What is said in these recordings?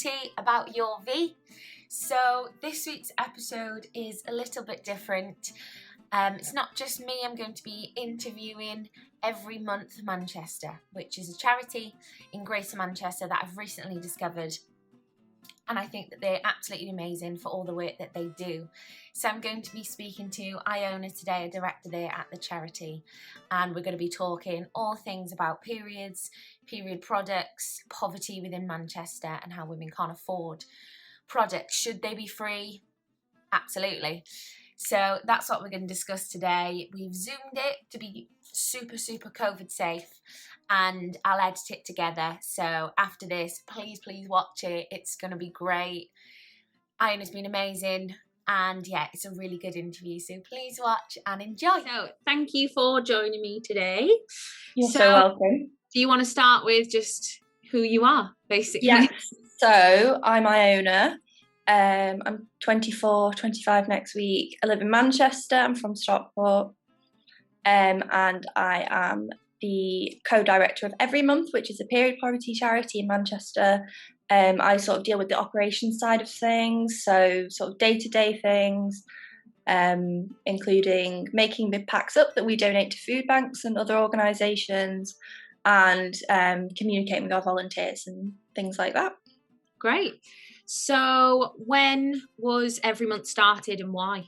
charity about your V. So this week's episode is a little bit different. It's not just me. I'm going to be interviewing EveryMonth Manchester, which is a charity in Greater Manchester that I've recently discovered. And I think that they're absolutely amazing for all the work that they do. So I'm going to be speaking to Iona today, a director there at the charity. And we're going to be talking all things about periods, period products, poverty within Manchester, and how women can't afford products. Should they be free? Absolutely. So that's what we're going to discuss today. We've zoomed it to be super COVID safe, and I'll edit it together. So after this, please watch it. It's going to be great. Iona's been amazing, and yeah, it's a really good interview. So please watch and enjoy. So thank you for joining me today. You're so welcome. Do you want to start with just who you are, basically? Yes. So I'm Iona. I'm 24, 25 next week. I live in Manchester. I'm from Stockport. And I am the co-director of EveryMonth, which is a period poverty charity in Manchester. I sort of deal with the operations side of things, so sort of day-to-day things, including making the packs up that we donate to food banks and other organisations, and communicating with our volunteers and things like that. Great. So when was EveryMonth started and why?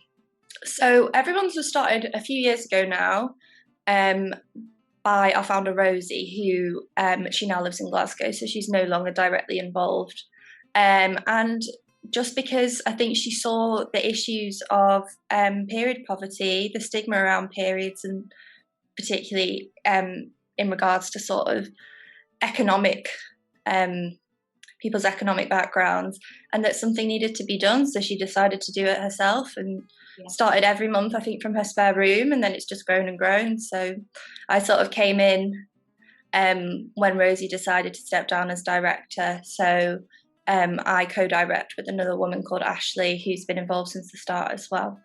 So EveryMonth was started a few years ago now by our founder Rosie, who she now lives in Glasgow, so she's no longer directly involved. And just because I think she saw the issues of period poverty, the stigma around periods, and particularly in regards to sort of economic people's economic backgrounds, and that something needed to be done, so she decided to do it herself and started EveryMonth, I think, from her spare room, and then it's just grown and grown. So I sort of came in when Rosie decided to step down as director, so I co-direct with another woman called Ashley, who's been involved since the start as well.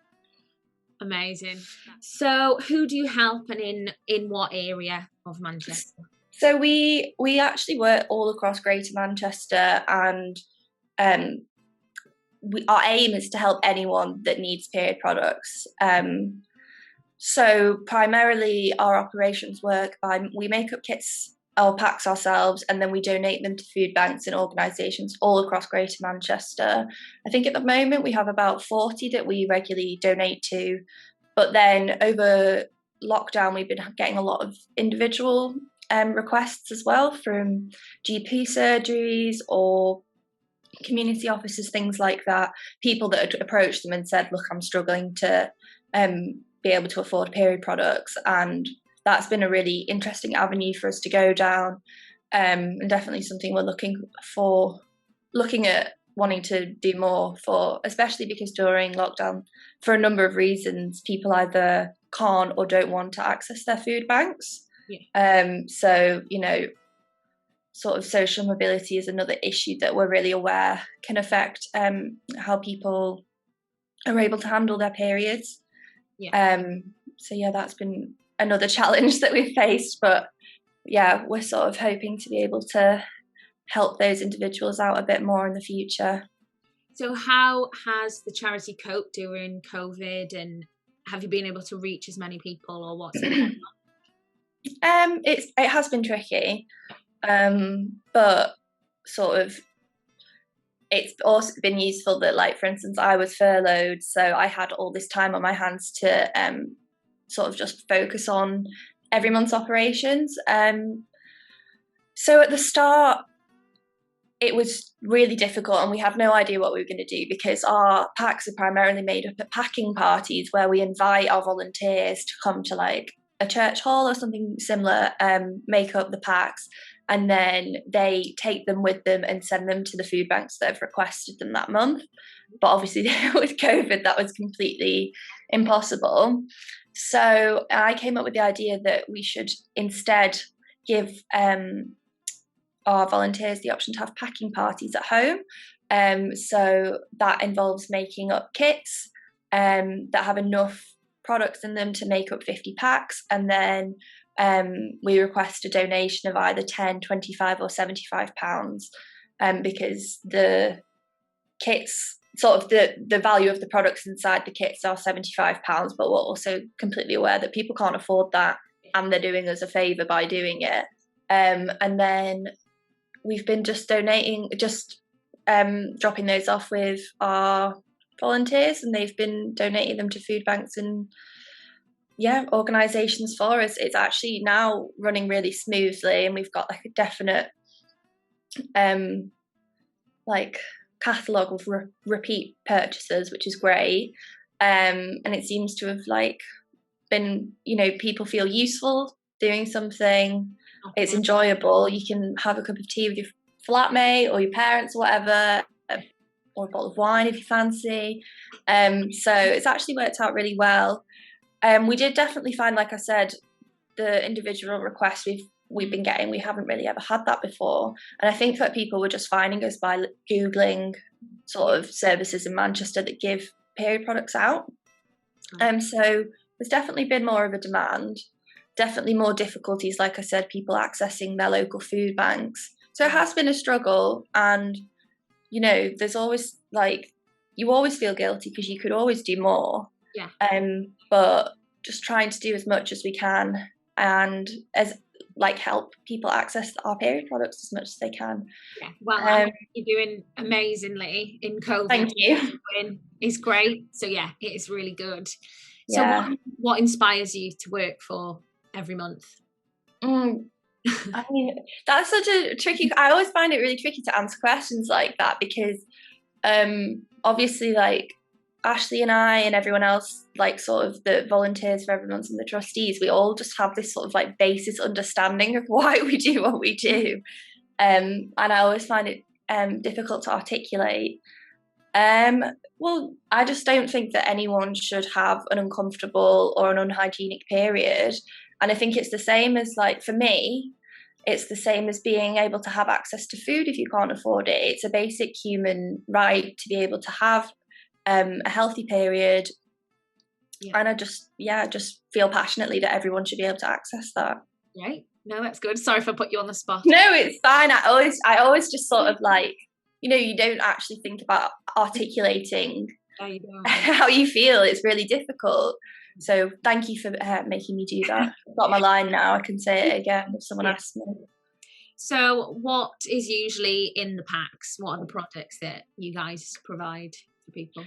Amazing. So who do you help, and in what area of Manchester? So we actually work all across Greater Manchester, and our aim is to help anyone that needs period products. So primarily our operations work by, we make up kits or packs ourselves, and then we donate them to food banks and organisations all across Greater Manchester. I think at the moment we have about 40 that we regularly donate to, but then over lockdown we've been getting a lot of individual requests as well from GP surgeries or community offices, things like that. People that had approached them and said, look, I'm struggling to be able to afford period products, and that's been a really interesting avenue for us to go down, and definitely something we're looking at wanting to do more for, especially because during lockdown, for a number of reasons, people either can't or don't want to access their food banks. So, you know, sort of social mobility is another issue that we're really aware can affect how people are able to handle their periods. So yeah, that's been another challenge that we've faced, but yeah, we're sort of hoping to be able to help those individuals out a bit more in the future. So how has the charity coped during COVID, and have you been able to reach as many people, or what's it like? It has been tricky, but sort of it's also been useful that, like, for instance, I was furloughed, so I had all this time on my hands to sort of just focus on EveryMonth's operations. So at the start it was really difficult, and we had no idea what we were going to do, because our packs are primarily made up at packing parties where we invite our volunteers to come to like a church hall or something similar, make up the packs, and then they take them with them and send them to the food banks that have requested them that month. But obviously with COVID, that was completely impossible. So I came up with the idea that we should instead give our volunteers the option to have packing parties at home. So that involves making up kits that have enough products in them to make up 50 packs, and then we request a donation of either 10, 25 or 75 pounds, because the kits, sort of the value of the products inside the kits are £75, but we're also completely aware that people can't afford that, and they're doing us a favour by doing it. And then we've been just dropping those off with our volunteers, and they've been donating them to food banks and organisations for us. It's actually now running really smoothly, and we've got like a definite catalogue of repeat purchases, which is great. And it seems to have been, people feel useful doing something. It's enjoyable. You can have a cup of tea with your flatmate or your parents or whatever, or a bottle of wine if you fancy. So it's actually worked out really well. We did definitely find, like I said, the individual requests we've been getting, we haven't really ever had that before. And I think that people were just finding us by Googling sort of services in Manchester that give period products out. So there's definitely been more of a demand, definitely more difficulties, like I said, people accessing their local food banks. So it has been a struggle, and there's always you always feel guilty because you could always do more. But just trying to do as much as we can, and help people access our period products as much as they can. Well, you're doing amazingly in COVID. Thank you. It's great. So it is really good. So what inspires you to work for EveryMonth? I mean, that's such a tricky, I always find it really tricky to answer questions like that, because obviously Ashley and I and everyone else, sort of the volunteers for EveryMonth and the trustees, we all just have this sort of basis understanding of why we do what we do. And I always find it difficult to articulate. Well, I just don't think that anyone should have an uncomfortable or an unhygienic period. And I think it's the same as, for me, it's the same as being able to have access to food if you can't afford it. It's a basic human right to be able to have a healthy period. And I just feel passionately that everyone should be able to access that. Right. No, that's good. Sorry if I put you on the spot. No, it's fine. I always just sort of you don't actually think about articulating how you feel. It's really difficult. So thank you for making me do that. I've got my line now. I can say it again if someone asks me. So what is usually in the packs? What are the products that you guys provide for people?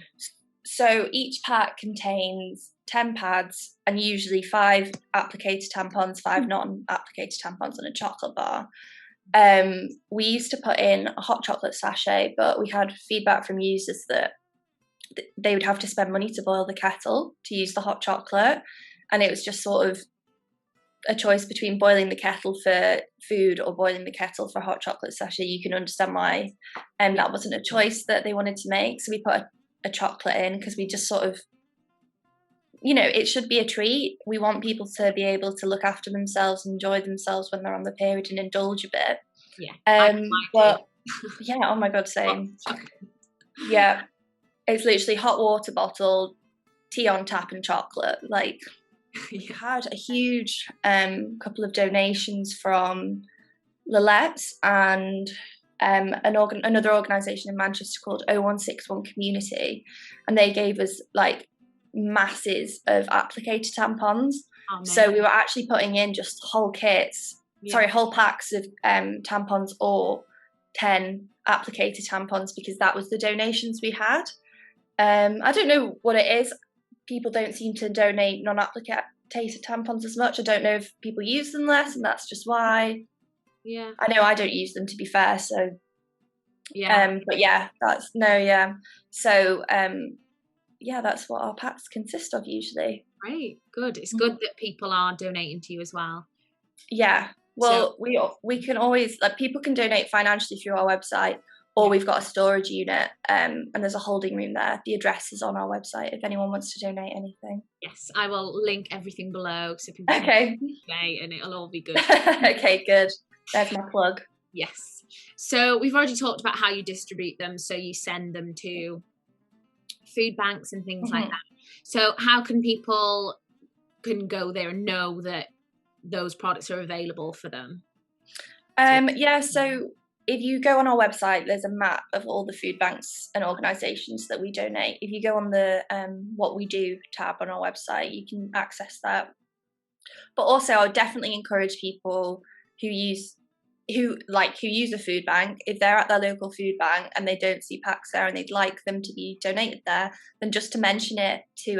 So each pack contains 10 pads and usually 5 applicator tampons, 5 non-applicator tampons, and a chocolate bar. We used to put in a hot chocolate sachet, but we had feedback from users that they would have to spend money to boil the kettle to use the hot chocolate, and it was just sort of a choice between boiling the kettle for food or boiling the kettle for a hot chocolate sachet. You can understand why that wasn't a choice that they wanted to make, so we put a chocolate in because we just sort of, it should be a treat. We want people to be able to look after themselves, enjoy themselves when they're on the period, and indulge a bit. But oh my god, same. It's literally hot water bottle, tea on tap, and chocolate. We had a huge couple of donations from Lillette's and another organisation in Manchester called 0161 Community, and they gave us masses of applicator tampons. So we were actually putting in just whole packs of tampons, or 10 applicator tampons, because that was the donations we had. I don't know what it is. People don't seem to donate non-applicator tampons as much. I don't know if people use them less, and that's just why. I know I don't use them, to be fair. So that's what our packs consist of usually. Right, good. It's good that people are donating to you as well. Well, we can always, people can donate financially through our website, or we've got a storage unit, and there's a holding room there. The address is on our website if anyone wants to donate anything. Yes, I will link everything below so people can donate, and it'll all be good. Okay, good. There's my plug. Yes. So we've already talked about how you distribute them. So you send them to food banks and things like that. So how can people go there and know that those products are available for them? So if you go on our website, there's a map of all the food banks and organisations that we donate. If you go on the What We Do tab on our website, you can access that. But also, I would definitely encourage people who use a food bank, if they're at their local food bank and they don't see packs there and they'd like them to be donated there, then just to mention it to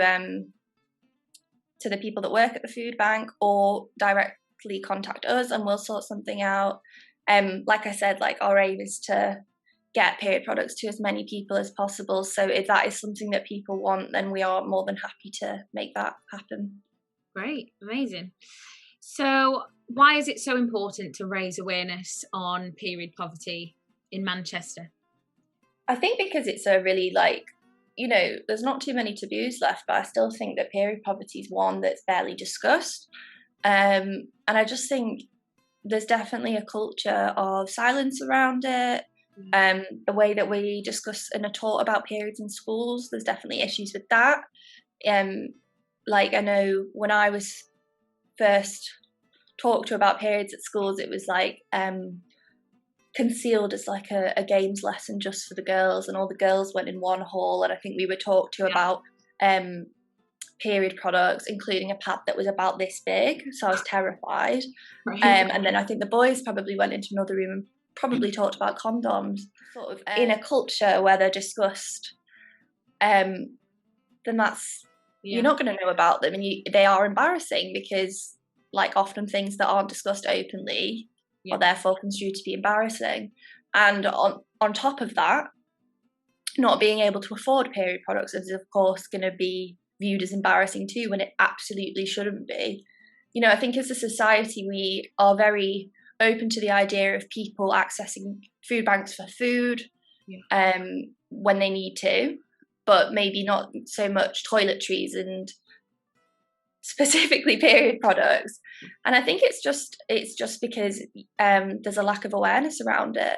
the people that work at the food bank, or directly contact us and we'll sort something out. Like I said, like our aim is to get period products to as many people as possible. So if that is something that people want, then we are more than happy to make that happen. Great, amazing. So why is it so important to raise awareness on period poverty in Manchester? I think because it's a really, like, you know, there's not too many taboos left, but I still think that period poverty is one that's barely discussed. And I just think there's definitely a culture of silence around it. The way that we discuss and are taught about periods in schools, there's definitely issues with that. Like, I know when I was first talked to about periods at schools, it was like concealed as like a games lesson just for the girls, and all the girls went in one hall, and I think we were talked to about period products, including a pad that was about this big, so I was terrified. Right. And then I think the boys probably went into another room and probably talked about condoms, sort of in a culture where they're discussed, then that's you're not going to know about them, and they are embarrassing, because like often things that aren't discussed openly are therefore construed to be embarrassing. And on top of that, not being able to afford period products is of course going to be viewed as embarrassing too, when it absolutely shouldn't be. You know, I think as a society we are very open to the idea of people accessing food banks for food when they need to, but maybe not so much toiletries and specifically period products. And I think it's just because there's a lack of awareness around it.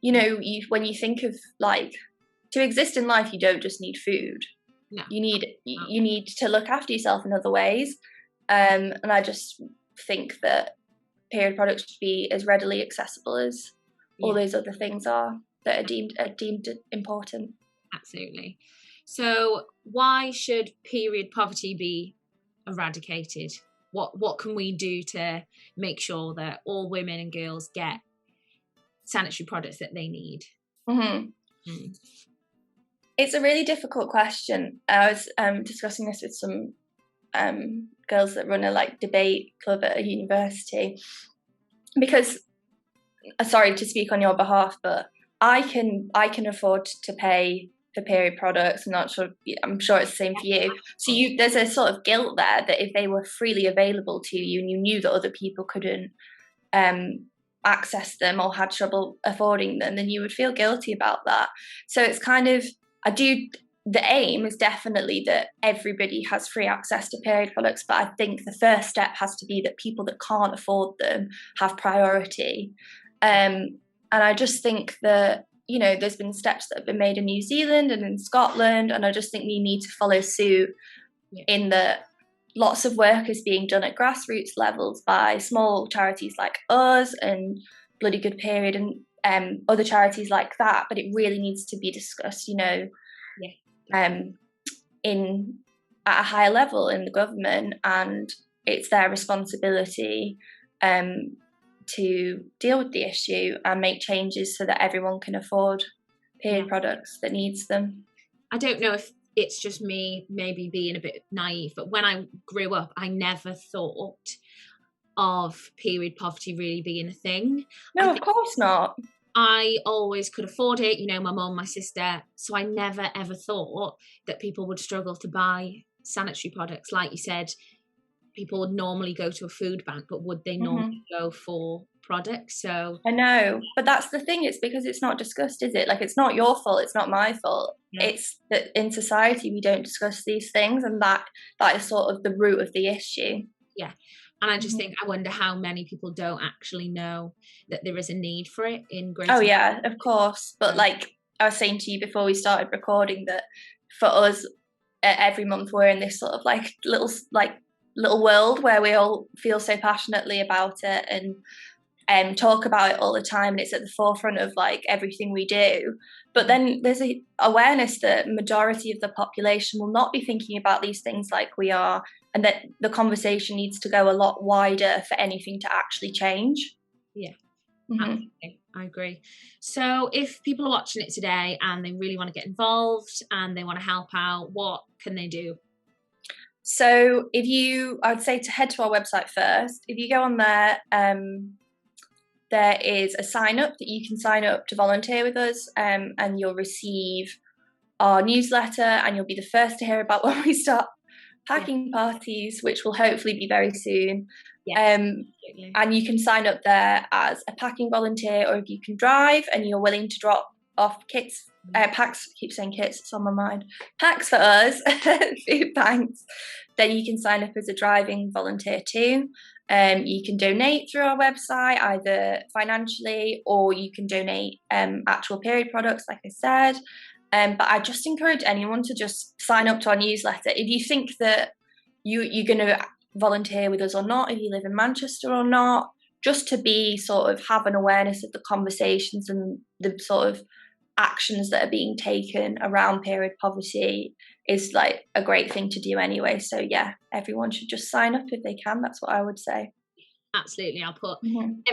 You know, when you think of, like, to exist in life, you don't just need food. No. You need to look after yourself in other ways. And I just think that period products should be as readily accessible as all those other things are that are deemed important. Absolutely. So why should period poverty be eradicated? What can we do to make sure that all women and girls get sanitary products that they need? It's a really difficult question. I was discussing this with some girls that run a debate club at a university, because sorry to speak on your behalf, but I can afford to pay for period products, and I'm sure it's the same for you. So there's a sort of guilt there that if they were freely available to you and you knew that other people couldn't access them or had trouble affording them, then you would feel guilty about that. So it's kind of, the aim is definitely that everybody has free access to period products, but I think the first step has to be that people that can't afford them have priority. And I just think that, you know, there's been steps that have been made in New Zealand and in Scotland, and I just think we need to follow suit in that lots of work is being done at grassroots levels by small charities like us and Bloody Good Period and other charities like that, but it really needs to be discussed, you know, at a higher level in the government, and it's their responsibility to deal with the issue and make changes so that everyone can afford period products that needs them. I don't know if it's just me maybe being a bit naive, but when I grew up, I never thought of period poverty really being a thing. No, of course not. I always could afford it, you know, my mum, my sister, so I never ever thought that people would struggle to buy sanitary products. Like you said, people would normally go to a food bank, but would they normally go for products? So I know, but that's the thing, it's because it's not discussed, is it? Like, it's not your fault, it's not my fault. It's that in society we don't discuss these things, and that is sort of the root of the issue. And I just think, I wonder how many people don't actually know that there is a need for it in Greater. Oh yeah, of course. But like I was saying to you before we started recording, that for us, every month we're in this sort of little world where we all feel so passionately about it, and talk about it all the time, and it's at the forefront of like everything we do. But then there's a awareness that majority of the population will not be thinking about these things like we are, and that the conversation needs to go a lot wider for anything to actually change. Yeah. Mm-hmm. Absolutely. I agree. So if people are watching it today and they really want to get involved and they want to help out, what can they do? So I would say to head to our website first. If you go on there, there is a sign up that you can sign up to volunteer with us, and you'll receive our newsletter, and you'll be the first to hear about when we start packing parties, which will hopefully be very soon. And you can sign up there as a packing volunteer, or if you can drive and you're willing to drop off packs, I keep saying kits, it's on my mind, packs for us, food banks, then you can sign up as a driving volunteer too. You can donate through our website, either financially, or you can donate actual period products, like I said. But I just encourage anyone to just sign up to our newsletter. If you think that you're going to volunteer with us or not, if you live in Manchester or not, just to be sort of have an awareness of the conversations and the sort of actions that are being taken around period poverty is like a great thing to do anyway. So yeah, everyone should just sign up if they can. That's what I would say. Absolutely. I'll put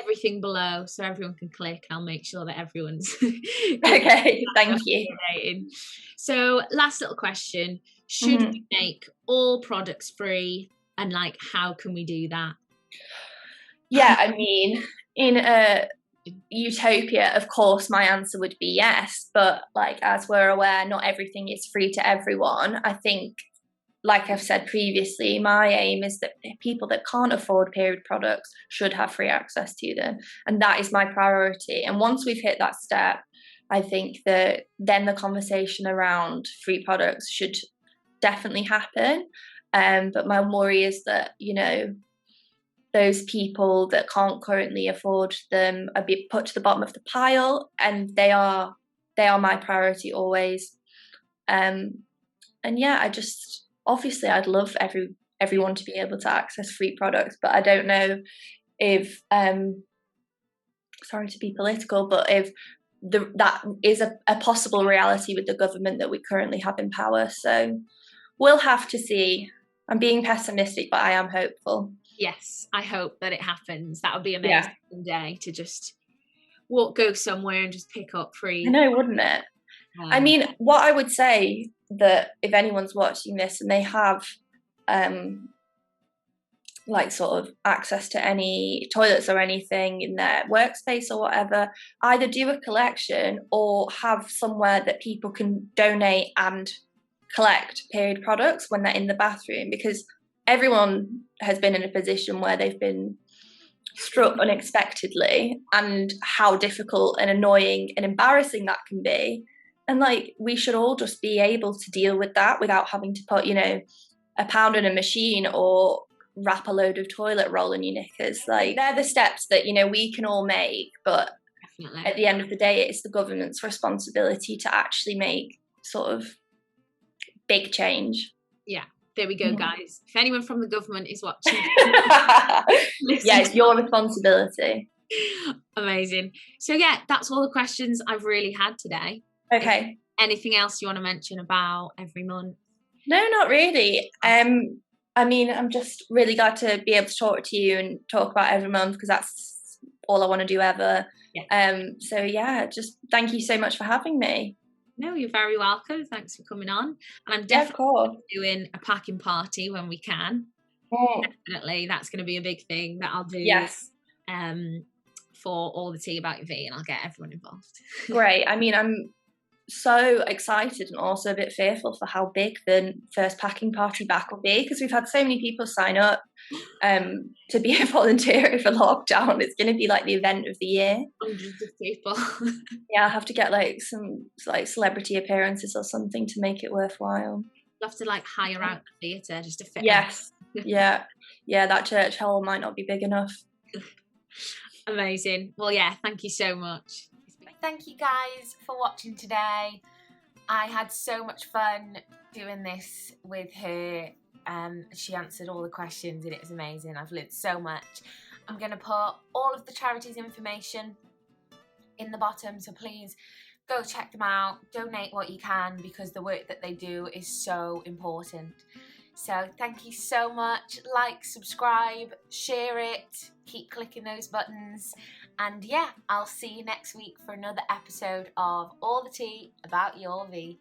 everything below so everyone can click. I'll make sure that everyone's okay. Thank you. So last little question, should we make all products free, and like how can we do that? Yeah, I mean, in a utopia, of course my answer would be yes, but like as we're aware, not everything is free to everyone. I think, like I've said previously, my aim is that people that can't afford period products should have free access to them, and that is my priority. And once we've hit that step, I think that then the conversation around free products should definitely happen. But my worry is that, you know, those people that can't currently afford them are being put to the bottom of the pile, and they are my priority always. And yeah, I just, obviously I'd love everyone to be able to access free products, but I don't know if sorry to be political, but if that is a possible reality with the government that we currently have in power. So we'll have to see. I'm being pessimistic, but I am hopeful. Yes, I hope that it happens. That would be amazing day to just go somewhere and just pick up free. I know, wouldn't it? I mean, what I would say, that if anyone's watching this and they have like sort of access to any toilets or anything in their workspace or whatever, either do a collection or have somewhere that people can donate and collect period products when they're in the bathroom, because everyone has been in a position where they've been struck unexpectedly, and how difficult and annoying and embarrassing that can be. And like, we should all just be able to deal with that without having to put, you know, £1 in a machine or wrap a load of toilet roll in your knickers. Like, they're the steps that, you know, we can all make, but at the end of the day, it's the government's responsibility to actually make sort of big change. Yeah, there we go, guys. If anyone from the government is watching, yeah, it's your responsibility. Amazing. So yeah, that's all the questions I've really had today. Okay. Anything else you want to mention about Every Month? No, not really. I mean, I'm just really glad to be able to talk to you and talk about Every Month, because that's all I want to do ever. Yeah. So yeah, just thank you so much for having me. No, you're very welcome. Thanks for coming on. And I'm definitely doing a packing party when we can. Definitely, that's going to be a big thing that I'll do. Yes. For all the tea about your V, and I'll get everyone involved. Great. I mean, I'm so excited and also a bit fearful for how big the first packing party back will be, because we've had so many people sign up to be a volunteer for lockdown. It's going to be like the event of the year. Hundreds of people. Yeah, I'll have to get like some like celebrity appearances or something to make it worthwhile. You'll have to like hire out the theatre just to fit. Yes. Yeah, that church hall might not be big enough. Amazing. Well, yeah, thank you so much. Thank you guys for watching today. I had so much fun doing this with her. She answered all the questions and it was amazing. I've learned so much. I'm going to put all of the charities' information in the bottom, so please go check them out, donate what you can, because the work that they do is so important. So thank you so much. Like, subscribe, share it, keep clicking those buttons, and yeah, I'll see you next week for another episode of All the Tea About Your V.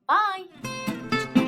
Bye!